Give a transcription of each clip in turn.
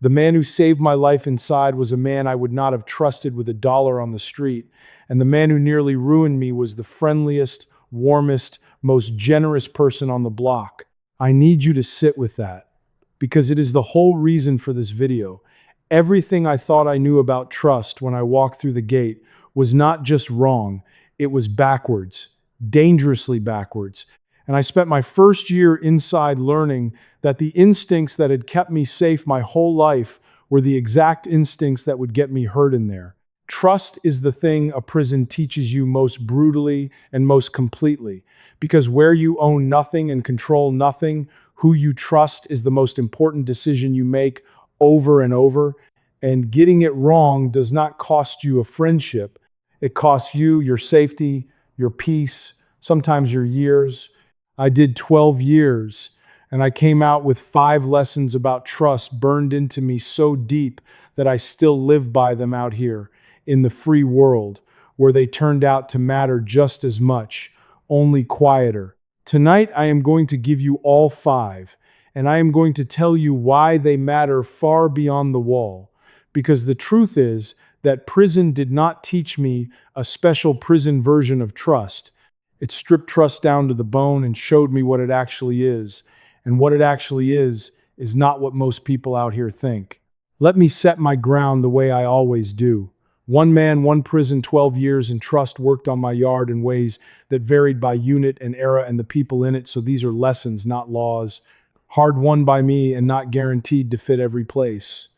The man who saved my life inside was a man I would not have trusted with a dollar on the street, and the man who nearly ruined me was the friendliest, warmest, most generous person on the block. I need you to sit with that, because it is the whole reason for this video. Everything I thought I knew about trust when I walked through the gate was not just wrong, it was backwards, dangerously backwards. And I spent my first year inside learning that the instincts that had kept me safe my whole life were the exact instincts that would get me hurt in there. Trust is the thing a prison teaches you most brutally and most completely, because where you own nothing and control nothing, who you trust is the most important decision you make over and over. And getting it wrong does not cost you a friendship. It costs you your safety, your peace, sometimes your years. I did 12 years, and I came out with 5 lessons about trust burned into me so deep that I still live by them out here in the free world, where they turned out to matter just as much, only quieter. Tonight, I am going to give you all 5, and I am going to tell you why they matter far beyond the wall. Because the truth is that prison did not teach me a special prison version of trust. It stripped trust down to the bone and showed me what it actually is. And what it actually is not what most people out here think. Let me set my ground the way I always do. One man, one prison, 12 years, and trust worked on my yard in ways that varied by unit and era and the people in it, so these are lessons, not laws. Hard won by me and not guaranteed to fit every place.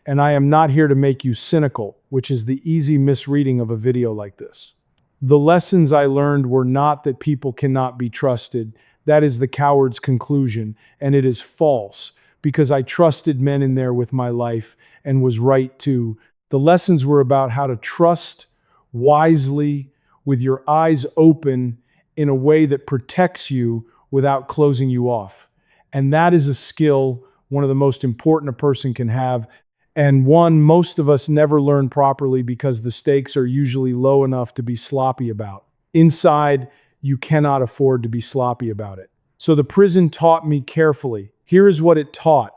And I am not here to make you cynical, which is the easy misreading of a video like this. The lessons I learned were not that people cannot be trusted. That is the coward's conclusion, and it is false, because I trusted men in there with my life and was right to. The lessons were about how to trust wisely, with your eyes open, in a way that protects you without closing you off. And that is a skill, one of the most important a person can have, and one most of us never learn properly because the stakes are usually low enough to be sloppy about. Inside, you cannot afford to be sloppy about it. So the prison taught me carefully. Here is what it taught.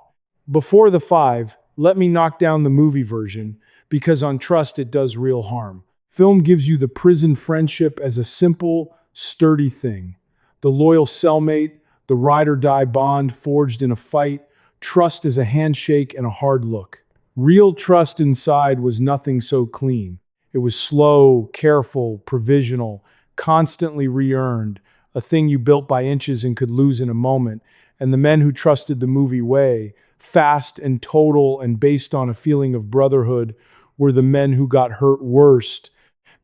Before the 5, let me knock down the movie version, because on trust it does real harm. Film gives you the prison friendship as a simple, sturdy thing. The loyal cellmate, the ride or die bond forged in a fight, trust is a handshake and a hard look. Real trust inside was nothing so clean. It was slow, careful, provisional, constantly re-earned, a thing you built by inches and could lose in a moment. And the men who trusted the movie way, fast and total and based on a feeling of brotherhood, were the men who got hurt worst,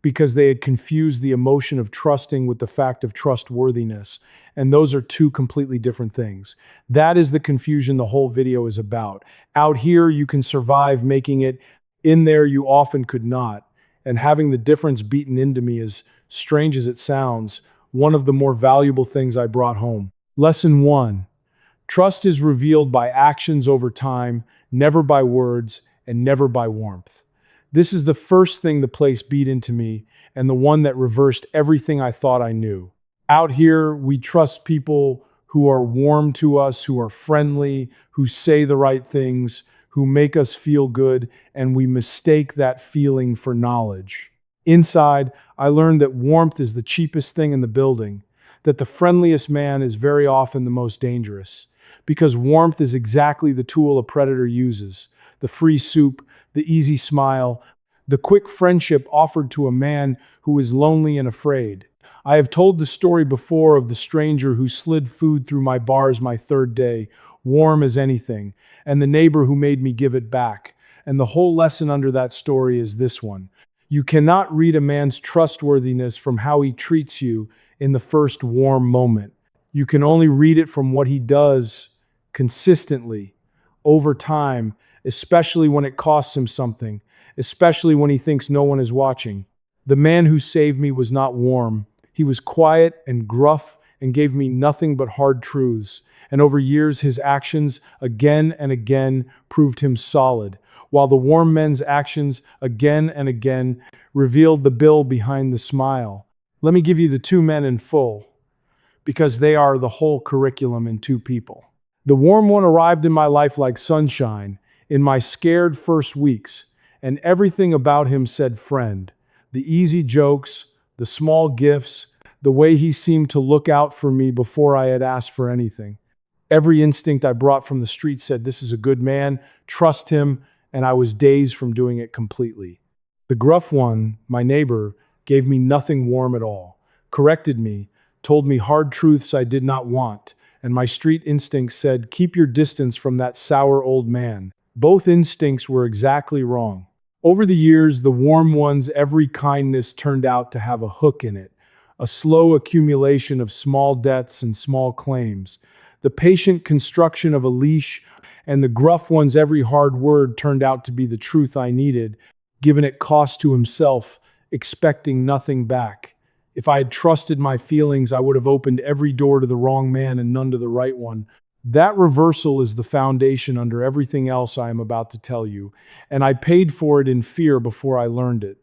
because they had confused the emotion of trusting with the fact of trustworthiness. And those are 2 completely different things. That is the confusion the whole video is about. Out here, you can survive making it. In there, you often could not. And having the difference beaten into me, as strange as it sounds, one of the more valuable things I brought home. Lesson 1. Trust is revealed by actions over time, never by words, and never by warmth. This is the first thing the place beat into me, and the one that reversed everything I thought I knew. Out here, we trust people who are warm to us, who are friendly, who say the right things, who make us feel good, and we mistake that feeling for knowledge. Inside, I learned that warmth is the cheapest thing in the building, that the friendliest man is very often the most dangerous, because warmth is exactly the tool a predator uses. The free soup, the easy smile, the quick friendship offered to a man who is lonely and afraid. I have told the story before of the stranger who slid food through my bars my 3rd day, warm as anything, and the neighbor who made me give it back. And the whole lesson under that story is this one. You cannot read a man's trustworthiness from how he treats you in the first warm moment. You can only read it from what he does consistently, over time, especially when it costs him something, especially when he thinks no one is watching. The man who saved me was not warm. He was quiet and gruff and gave me nothing but hard truths. And over years, his actions again and again proved him solid, while the warm men's actions again and again revealed the bill behind the smile. Let me give you the 2 men in full, because they are the whole curriculum in 2 people. The warm one arrived in my life like sunshine. in my scared first weeks, and everything about him said friend. The easy jokes, the small gifts, the way he seemed to look out for me before I had asked for anything. Every instinct I brought from the street said, this is a good man, trust him, and I was dazed from doing it completely. The gruff one, my neighbor, gave me nothing warm at all, corrected me, told me hard truths I did not want, and my street instinct said, keep your distance from that sour old man. Both instincts were exactly wrong. Over the years, the warm one's every kindness turned out to have a hook in it, a slow accumulation of small debts and small claims. The patient construction of a leash, and the gruff one's every hard word turned out to be the truth I needed, given it cost to himself, expecting nothing back. If I had trusted my feelings, I would have opened every door to the wrong man and none to the right one. That reversal is the foundation under everything else I am about to tell you, and I paid for it in fear before I learned it.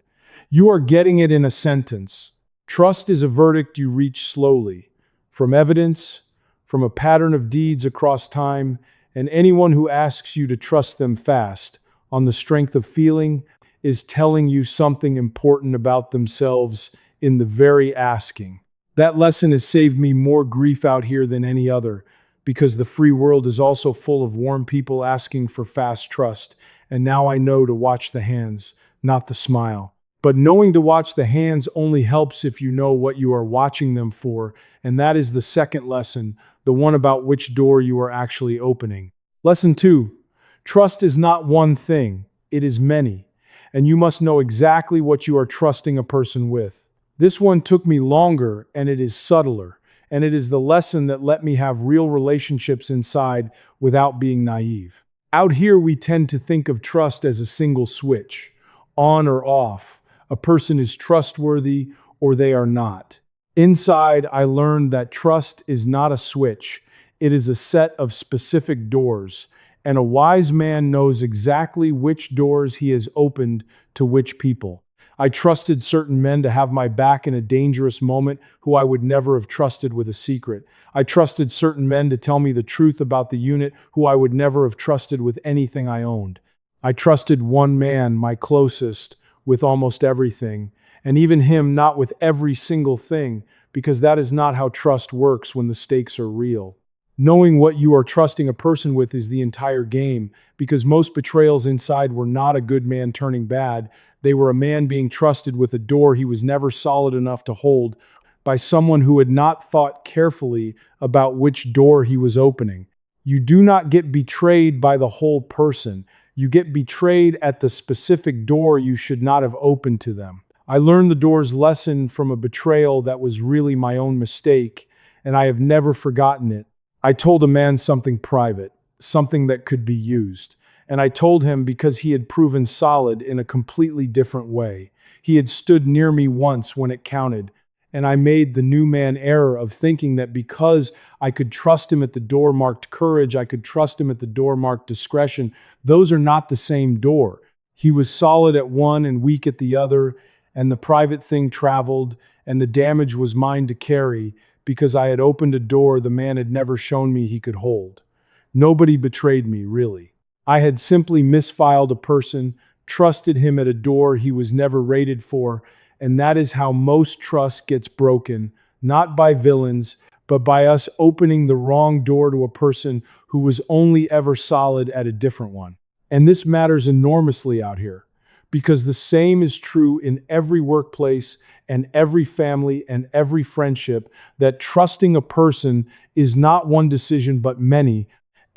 You are getting it in a sentence. Trust is a verdict you reach slowly, from evidence, from a pattern of deeds across time, and anyone who asks you to trust them fast, on the strength of feeling, is telling you something important about themselves in the very asking. That lesson has saved me more grief out here than any other, because the free world is also full of warm people asking for fast trust, and now I know to watch the hands, not the smile. But knowing to watch the hands only helps if you know what you are watching them for, and that is the second lesson, the one about which door you are actually opening. Lesson 2. Trust is not one thing, it is many, and you must know exactly what you are trusting a person with. This one took me longer, and it is subtler, and it is the lesson that let me have real relationships inside without being naive. Out here, we tend to think of trust as a single switch, on or off. A person is trustworthy or they are not. Inside, I learned that trust is not a switch. It is a set of specific doors, and a wise man knows exactly which doors he has opened to which people. I trusted certain men to have my back in a dangerous moment who I would never have trusted with a secret. I trusted certain men to tell me the truth about the unit who I would never have trusted with anything I owned. I trusted one man, my closest, with almost everything, and even him not with every single thing, because that is not how trust works when the stakes are real. Knowing what you are trusting a person with is the entire game, because most betrayals inside were not a good man turning bad. They were a man being trusted with a door he was never solid enough to hold by someone who had not thought carefully about which door he was opening. You do not get betrayed by the whole person. You get betrayed at the specific door you should not have opened to them. I learned the door's lesson from a betrayal that was really my own mistake, and I have never forgotten it. I told a man something private, something that could be used. And I told him because he had proven solid in a completely different way. He had stood near me once when it counted, and I made the new man error of thinking that because I could trust him at the door marked courage, I could trust him at the door marked discretion. Those are not the same door. He was solid at one and weak at the other, and the private thing traveled, and the damage was mine to carry because I had opened a door the man had never shown me he could hold. Nobody betrayed me, really. I had simply misfiled a person, trusted him at a door he was never rated for, and that is how most trust gets broken, not by villains, but by us opening the wrong door to a person who was only ever solid at a different one. And this matters enormously out here, because the same is true in every workplace and every family and every friendship, that trusting a person is not one decision but many,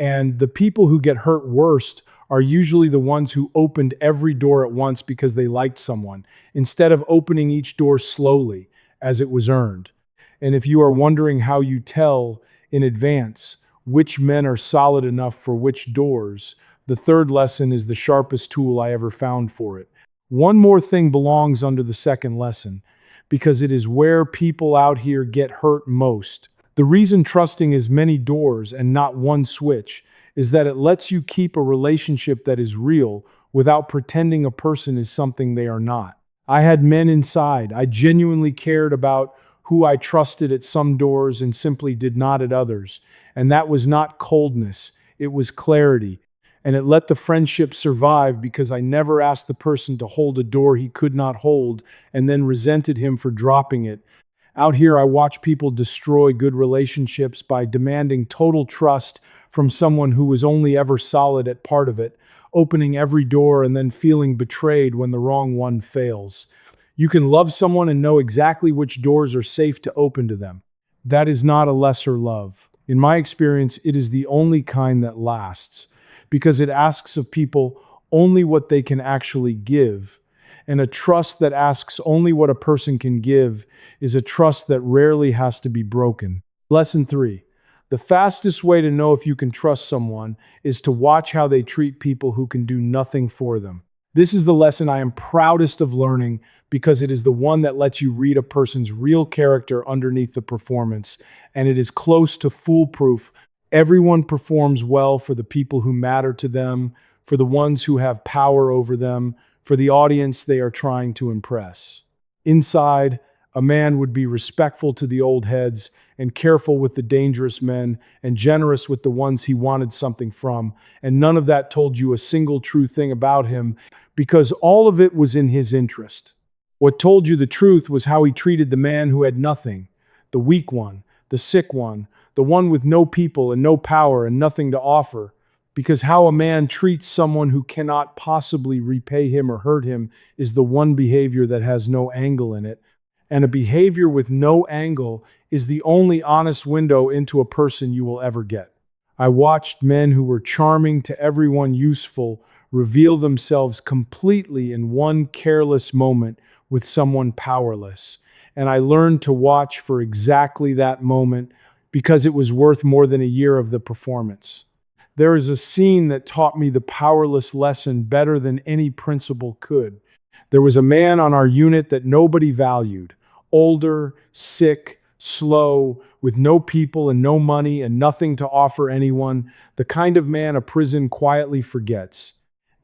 and the people who get hurt worst are usually the ones who opened every door at once because they liked someone, instead of opening each door slowly, as it was earned. And if you are wondering how you tell in advance which men are solid enough for which doors, the third lesson is the sharpest tool I ever found for it. One more thing belongs under the second lesson, because it is where people out here get hurt most. The reason trusting is many doors and not one switch is that it lets you keep a relationship that is real without pretending a person is something they are not. I had men inside. I genuinely cared about who I trusted at some doors and simply did not at others. And that was not coldness, it was clarity. and it let the friendship survive because I never asked the person to hold a door he could not hold and then resented him for dropping it. Out here, I watch people destroy good relationships by demanding total trust from someone who was only ever solid at part of it, opening every door and then feeling betrayed when the wrong one fails. You can love someone and know exactly which doors are safe to open to them. That is not a lesser love. In my experience, it is the only kind that lasts because it asks of people only what they can actually give. And a trust that asks only what a person can give is a trust that rarely has to be broken. Lesson 3. The fastest way to know if you can trust someone is to watch how they treat people who can do nothing for them. This is the lesson I am proudest of learning because it is the one that lets you read a person's real character underneath the performance, and it is close to foolproof. Everyone performs well for the people who matter to them, for the ones who have power over them, for the audience they are trying to impress. Inside, a man would be respectful to the old heads and careful with the dangerous men and generous with the ones he wanted something from, and none of that told you a single true thing about him because all of it was in his interest. What told you the truth was how he treated the man who had nothing, the weak one, the sick one, the one with no people and no power and nothing to offer. Because how a man treats someone who cannot possibly repay him or hurt him is the one behavior that has no angle in it. And a behavior with no angle is the only honest window into a person you will ever get. I watched men who were charming to everyone useful reveal themselves completely in one careless moment with someone powerless. And I learned to watch for exactly that moment because it was worth more than a year of the performance. There is a scene that taught me the powerless lesson better than any principal could. There was a man on our unit that nobody valued, older, sick, slow, with no people and no money and nothing to offer anyone, the kind of man a prison quietly forgets.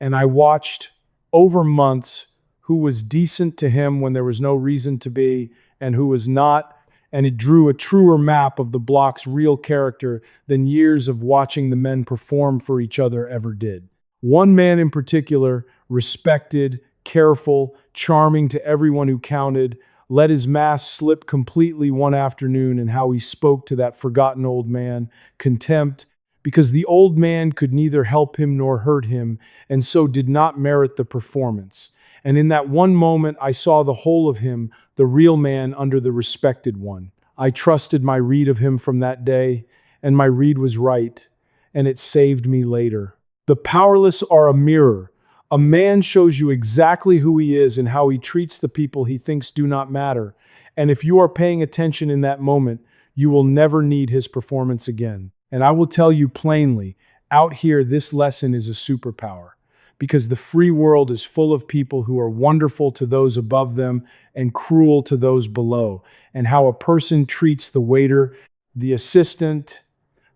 And I watched over months who was decent to him when there was no reason to be and who was not, and it drew a truer map of the block's real character than years of watching the men perform for each other ever did. One man in particular, respected, careful, charming to everyone who counted, let his mask slip completely one afternoon in how he spoke to that forgotten old man, contempt, because the old man could neither help him nor hurt him, and so did not merit the performance. And in that one moment, I saw the whole of him, the real man under the respected one. I trusted my read of him from that day, and my read was right, and it saved me later. The powerless are a mirror. A man shows you exactly who he is and how he treats the people he thinks do not matter. And if you are paying attention in that moment, you will never need his performance again. And I will tell you plainly, out here, this lesson is a superpower. Because the free world is full of people who are wonderful to those above them and cruel to those below. And how a person treats the waiter, the assistant,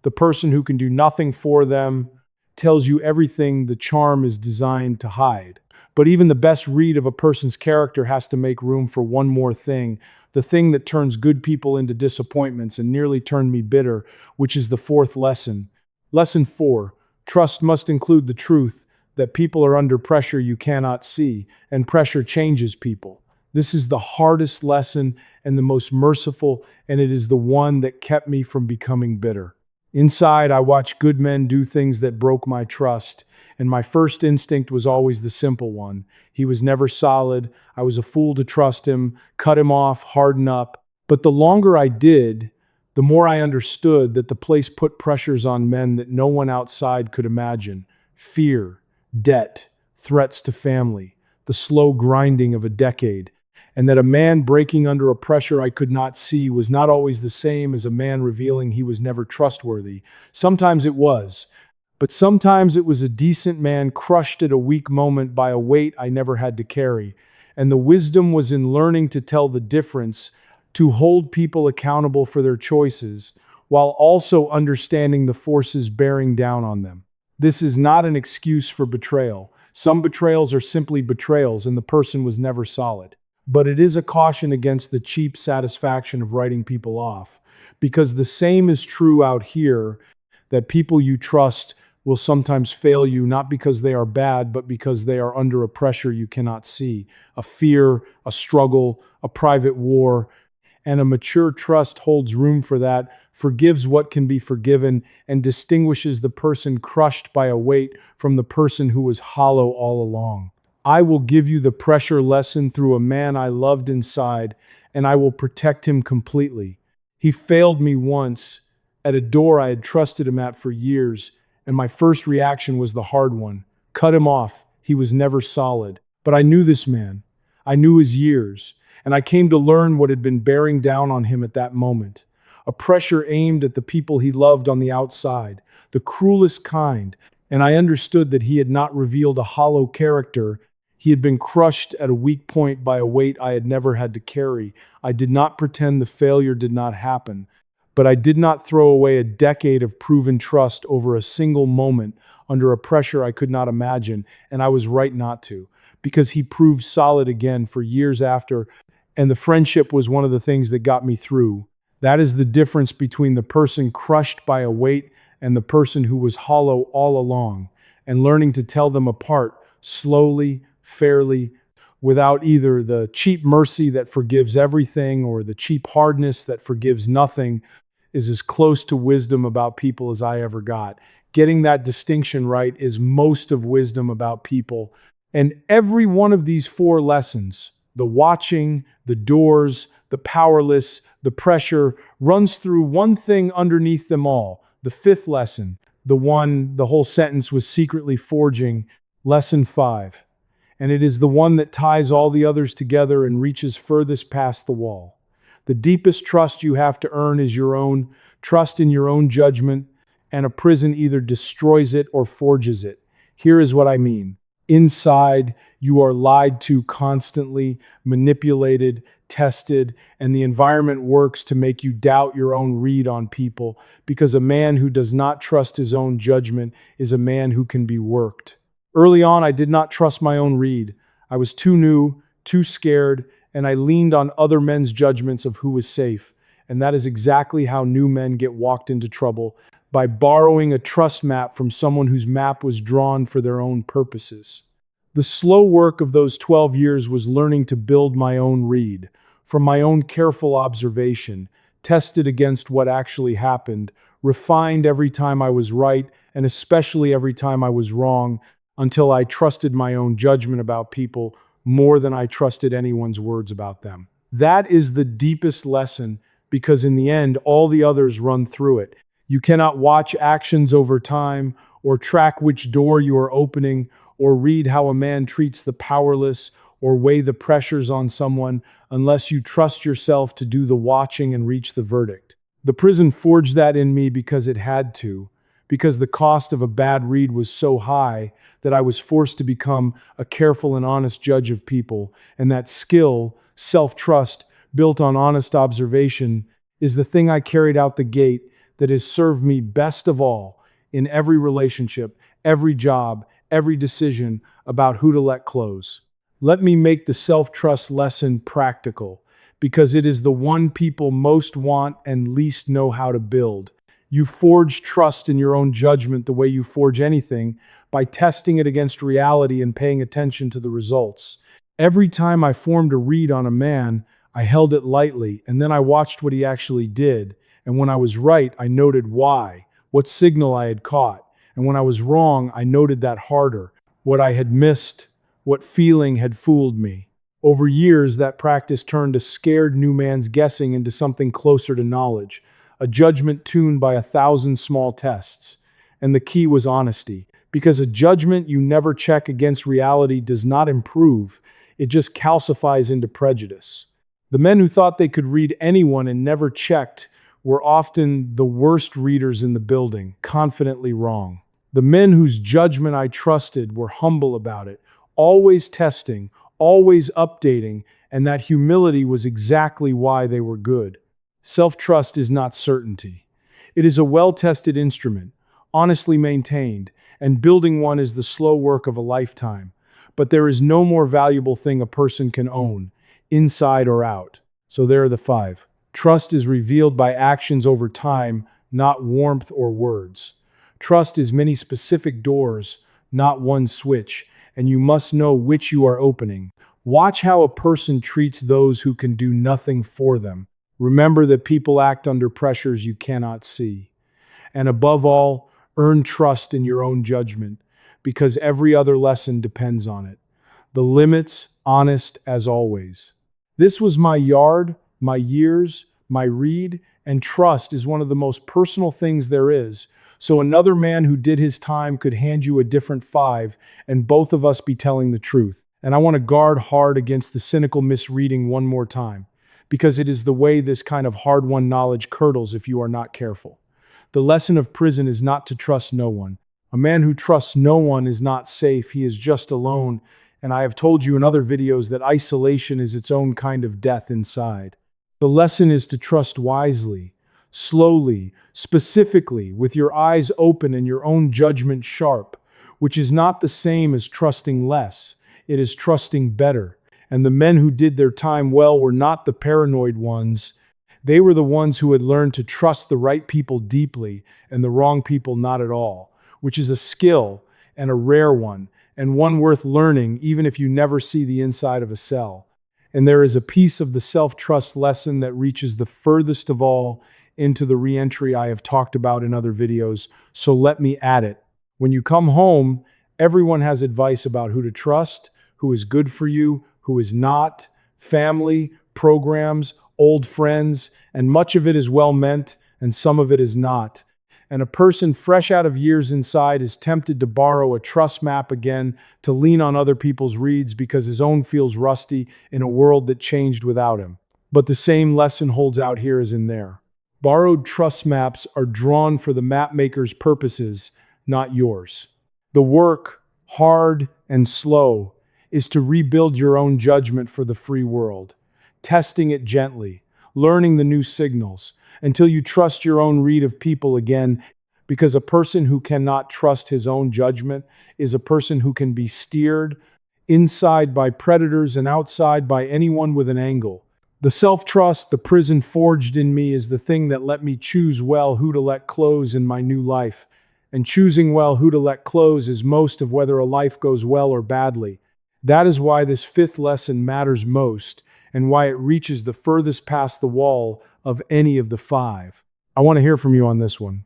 the person who can do nothing for them, tells you everything the charm is designed to hide. But even the best read of a person's character has to make room for one more thing, the thing that turns good people into disappointments and nearly turned me bitter, which is the fourth lesson. Lesson 4, trust must include the truth that people are under pressure you cannot see, and pressure changes people. This is the hardest lesson and the most merciful, and it is the one that kept me from becoming bitter. Inside, I watched good men do things that broke my trust, and my first instinct was always the simple one. He was never solid. I was a fool to trust him, cut him off, harden up. But the longer I did, the more I understood that the place put pressures on men that no one outside could imagine. Fear, debt, threats to family, the slow grinding of a decade, and that a man breaking under a pressure I could not see was not always the same as a man revealing he was never trustworthy. Sometimes it was, but sometimes it was a decent man crushed at a weak moment by a weight I never had to carry. And the wisdom was in learning to tell the difference, to hold people accountable for their choices, while also understanding the forces bearing down on them. This is not an excuse for betrayal. Some betrayals are simply betrayals, and the person was never solid. But it is a caution against the cheap satisfaction of writing people off, because the same is true out here, that people you trust will sometimes fail you not because they are bad, but because they are under a pressure you cannot see. A fear, a struggle, a private war, and a mature trust holds room for that, forgives what can be forgiven, and distinguishes the person crushed by a weight from the person who was hollow all along. I will give you the pressure lesson through a man I loved inside, and I will protect him completely. He failed me once at a door I had trusted him at for years, and my first reaction was the hard one. Cut him off. He was never solid. But I knew this man. I knew his years, and I came to learn what had been bearing down on him at that moment. A pressure aimed at the people he loved on the outside, the cruelest kind, and I understood that he had not revealed a hollow character. He had been crushed at a weak point by a weight I had never had to carry. I did not pretend the failure did not happen, but I did not throw away a decade of proven trust over a single moment under a pressure I could not imagine, and I was right not to, because he proved solid again for years after, and the friendship was one of the things that got me through. That is the difference between the person crushed by a weight and the person who was hollow all along, and learning to tell them apart slowly, fairly, without either the cheap mercy that forgives everything or the cheap hardness that forgives nothing, is as close to wisdom about people as I ever got. Getting that distinction right is most of wisdom about people. And every one of these four lessons, the watching, the doors, the powerless, the pressure, runs through one thing underneath them all. The fifth lesson, the one the whole sentence was secretly forging, lesson 5. And it is the one that ties all the others together and reaches furthest past the wall. The deepest trust you have to earn is your own, trust in your own judgment, and a prison either destroys it or forges it. Here is what I mean. Inside, you are lied to constantly, manipulated, tested, and the environment works to make you doubt your own read on people, because a man who does not trust his own judgment is a man who can be worked. Early on, I did not trust my own read. I was too new, too scared, and I leaned on other men's judgments of who was safe. And that is exactly how new men get walked into trouble, by borrowing a trust map from someone whose map was drawn for their own purposes. The slow work of those 12 years was learning to build my own read, from my own careful observation, tested against what actually happened, refined every time I was right, and especially every time I was wrong, until I trusted my own judgment about people more than I trusted anyone's words about them. That is the deepest lesson, because in the end, all the others run through it. You cannot watch actions over time, or track which door you are opening, or read how a man treats the powerless, or weigh the pressures on someone, unless you trust yourself to do the watching and reach the verdict. The prison forged that in me because it had to, because the cost of a bad read was so high that I was forced to become a careful and honest judge of people, and that skill, self-trust, built on honest observation, is the thing I carried out the gate that has served me best of all in every relationship, every job, every decision about who to let close. Let me make the self-trust lesson practical, because it is the one people most want and least know how to build. You forge trust in your own judgment the way you forge anything, by testing it against reality and paying attention to the results. Every time I formed a read on a man, I held it lightly, and then I watched what he actually did. And when I was right, I noted why, what signal I had caught. And when I was wrong, I noted that harder, what I had missed, what feeling had fooled me. Over years, that practice turned a scared new man's guessing into something closer to knowledge, a judgment tuned by 1,000 small tests. And the key was honesty, because a judgment you never check against reality does not improve, it just calcifies into prejudice. The men who thought they could read anyone and never checked were often the worst readers in the building, confidently wrong. The men whose judgment I trusted were humble about it, always testing, always updating, and that humility was exactly why they were good. Self-trust is not certainty. It is a well-tested instrument, honestly maintained, and building one is the slow work of a lifetime. But there is no more valuable thing a person can own, inside or out. So there are the 5. Trust is revealed by actions over time, not warmth or words. Trust is many specific doors, not one switch, and you must know which you are opening. Watch how a person treats those who can do nothing for them. Remember that people act under pressures you cannot see. And above all, earn trust in your own judgment, because every other lesson depends on it. The limits, honest as always. This was my yard, my years, my read, and trust is one of the most personal things there is. So another man who did his time could hand you a different five, and both of us be telling the truth. And I want to guard hard against the cynical misreading one more time, because it is the way this kind of hard-won knowledge curdles if you are not careful. The lesson of prison is not to trust no one. A man who trusts no one is not safe, he is just alone, and I have told you in other videos that isolation is its own kind of death inside. The lesson is to trust wisely, slowly, specifically, with your eyes open and your own judgment sharp, which is not the same as trusting less. It is trusting better. And the men who did their time well were not the paranoid ones. They were the ones who had learned to trust the right people deeply and the wrong people not at all, which is a skill and a rare one, and one worth learning even if you never see the inside of a cell. And there is a piece of the self-trust lesson that reaches the furthest of all into the re-entry I have talked about in other videos, so let me add it. When you come home, everyone has advice about who to trust, who is good for you, who is not, family, programs, old friends, and much of it is well meant and some of it is not. And a person fresh out of years inside is tempted to borrow a trust map again to lean on other people's reads because his own feels rusty in a world that changed without him. But the same lesson holds out here as in there. Borrowed trust maps are drawn for the mapmaker's purposes, not yours. The work, hard and slow, is to rebuild your own judgment for the free world, testing it gently, learning the new signals, until you trust your own read of people again, because a person who cannot trust his own judgment is a person who can be steered inside by predators and outside by anyone with an angle. The self-trust the prison forged in me is the thing that let me choose well who to let close in my new life. And choosing well who to let close is most of whether a life goes well or badly. That is why this fifth lesson matters most, and why it reaches the furthest past the wall of any of the five. I want to hear from you on this one.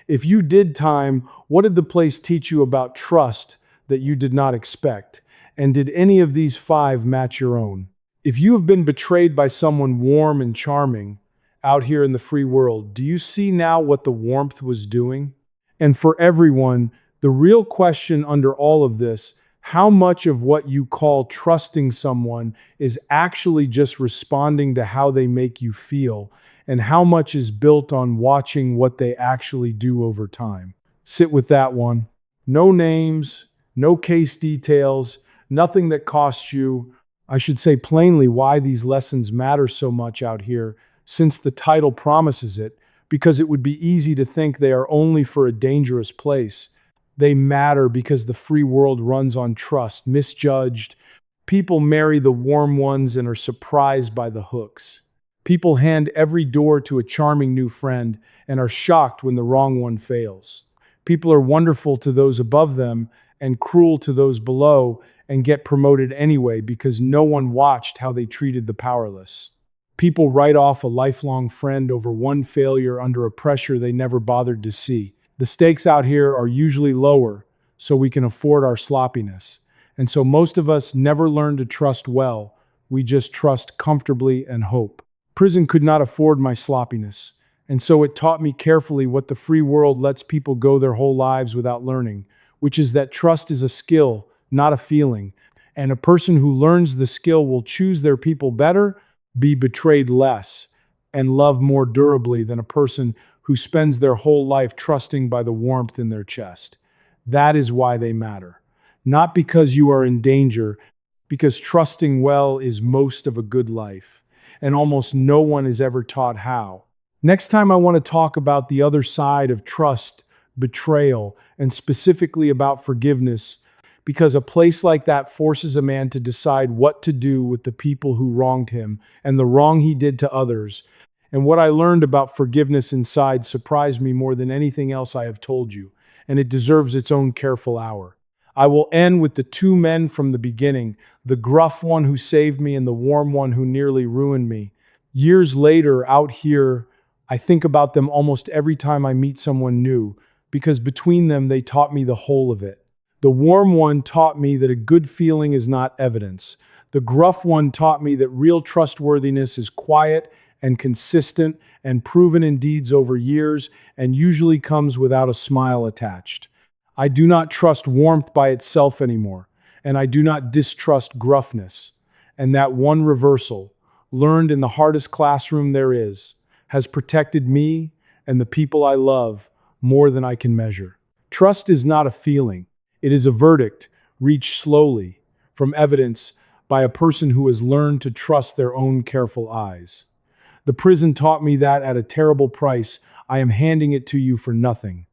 If you did time, what did the place teach you about trust that you did not expect? And did any of these five match your own? If you have been betrayed by someone warm and charming out here in the free world, do you see now what the warmth was doing? And for everyone, the real question under all of this, how much of what you call trusting someone is actually just responding to how they make you feel, and how much is built on watching what they actually do over time? Sit with that one. No names, no case details, nothing that costs you. I should say plainly why these lessons matter so much out here, since the title promises it, because it would be easy to think they are only for a dangerous place. They matter because the free world runs on trust, misjudged. People marry the warm ones and are surprised by the hooks. People hand every door to a charming new friend and are shocked when the wrong one fails. People are wonderful to those above them and cruel to those below and get promoted anyway because no one watched how they treated the powerless. People write off a lifelong friend over one failure under a pressure they never bothered to see. The stakes out here are usually lower, so we can afford our sloppiness. And so most of us never learn to trust well. We just trust comfortably and hope. Prison could not afford my sloppiness, and so it taught me carefully what the free world lets people go their whole lives without learning, which is that trust is a skill, not a feeling. And a person who learns the skill will choose their people better, be betrayed less, and love more durably than a person who spends their whole life trusting by the warmth in their chest. That is why they matter. Not because you are in danger, because trusting well is most of a good life, and almost no one is ever taught how. Next time I want to talk about the other side of trust, betrayal, and specifically about forgiveness, because a place like that forces a man to decide what to do with the people who wronged him and the wrong he did to others. And what I learned about forgiveness inside surprised me more than anything else I have told you. and it deserves its own careful hour. I will end with the two men from the beginning, the gruff one who saved me and the warm one who nearly ruined me. Years later, out here, I think about them almost every time I meet someone new, because between them, they taught me the whole of it. The warm one taught me that a good feeling is not evidence. The gruff one taught me that real trustworthiness is quiet and consistent and proven in deeds over years and usually comes without a smile attached. I do not trust warmth by itself anymore, and I do not distrust gruffness. And that one reversal, learned in the hardest classroom there is, has protected me and the people I love more than I can measure. Trust is not a feeling, it is a verdict reached slowly from evidence by a person who has learned to trust their own careful eyes. The prison taught me that at a terrible price, I am handing it to you for nothing.